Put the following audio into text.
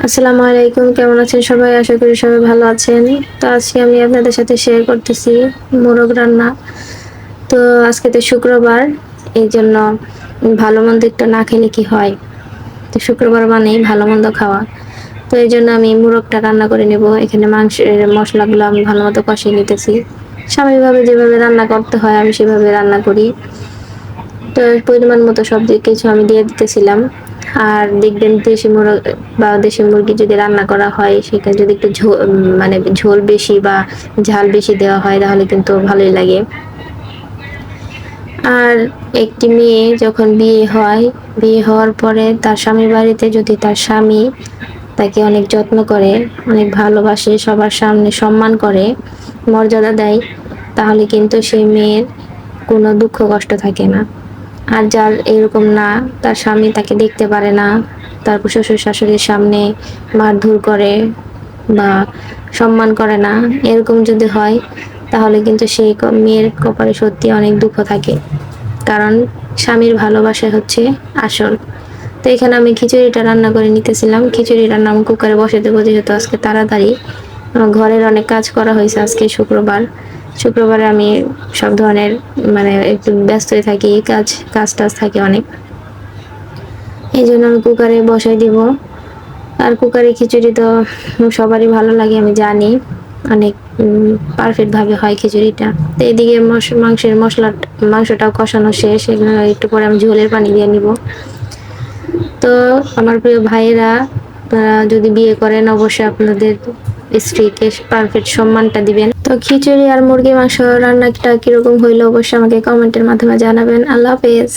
আসসালামু আলাইকুম। কেমন আছেন সবাই? আশা করি সবাই ভালো আছেন। তো আজকে আমি আপনাদের সাথে শেয়ার করতেছি মোরগ রান্না। তো আজকে তো শুক্রবার, এইজন্য ভালো-মন্দ একটু না খেলে কি হয়? তো শুক্রবার মানেই ভালো-মন্দ খাওয়া। তো এইজন্য আমি মোরগটা রান্না করে নেব। এখানে মাংসের মসলাগুলো আমি ভালোমতো কষিয়ে নিতেছি। স্বাভাবিকভাবে যেভাবে রান্না করতে হয় আমি সেভাবে রান্না করি। তো পরিমাণ মতো সব কিছু আমি দিয়ে দিতেছিলাম। আর দেখবেন দেশি মোরগ বা দেশি মুরগি যদি রান্না করা হয় সেখানে যদি একটু মানে ঝোল বেশি বা ঝাল বেশি দেওয়া হয় তাহলে কিন্তু ভালোই লাগে। আর একটি মেয়ে যখন বিয়ে হয়, বিয়ে হওয়ার পরে তার স্বামীর বাড়িতে যদি তার স্বামী তাকে অনেক যত্ন করে, অনেক ভালোবাসে, সবার সামনে সম্মান করে, মর্যাদা দেয়, তাহলে কিন্তু সেই মেয়ের কোনো দুঃখ কষ্ট থাকে না। আর যার এরকম না, তার স্বামী তাকে দেখতে পারে না, তারপর শ্বশুর শাশুড়ির সামনে মারধর করে বা সম্মান করে না, এরকম যদি হয় তাহলে কিন্তু সেই মেয়ের কপালে সত্যি অনেক দুঃখ থাকে। কারণ স্বামীর ভালোবাসা হচ্ছে আসল। তো এখানে আমি খিচুড়িটা রান্না করে নিতেছিলাম। খিচুড়ি রান্না আমি কুকারে বসে দেবো যেহেতু আজকে তাড়াতাড়ি। আমার ঘরের অনেক কাজ করা হয়েছে, আজকে শুক্রবার। শুক্রবারে আমি সব ধরনের মানে একটু ব্যস্তই থাকি, কাজ টাজ থাকে অনেক। এই জন্য আমি কুকারে বসাই দিব। আর কুকারে খিচুড়ি তো সবারই ভালো লাগে আমি জানি। অনেক পারফেক্ট ভাবে হয় খিচুড়িটা। তো এদিকে মাংসটাও কষানো শেষ। এগুলো একটু পরে আমি ঝোলের পানি দিয়ে নিব। তো আমার প্রিয় ভাইয়েরা, আপনারা যদি বিয়ে করেন অবশ্যই আপনাদের স্ত্রীকে পারফেক্ট সম্মানটা দিবেন। তো খিচুড়ি আর মুরগির মাংস রান্নাটা কিরকম হইলো অবশ্যই আমাকে কমেন্টের মাধ্যমে জানাবেন। আল্লাহ হাফেজ।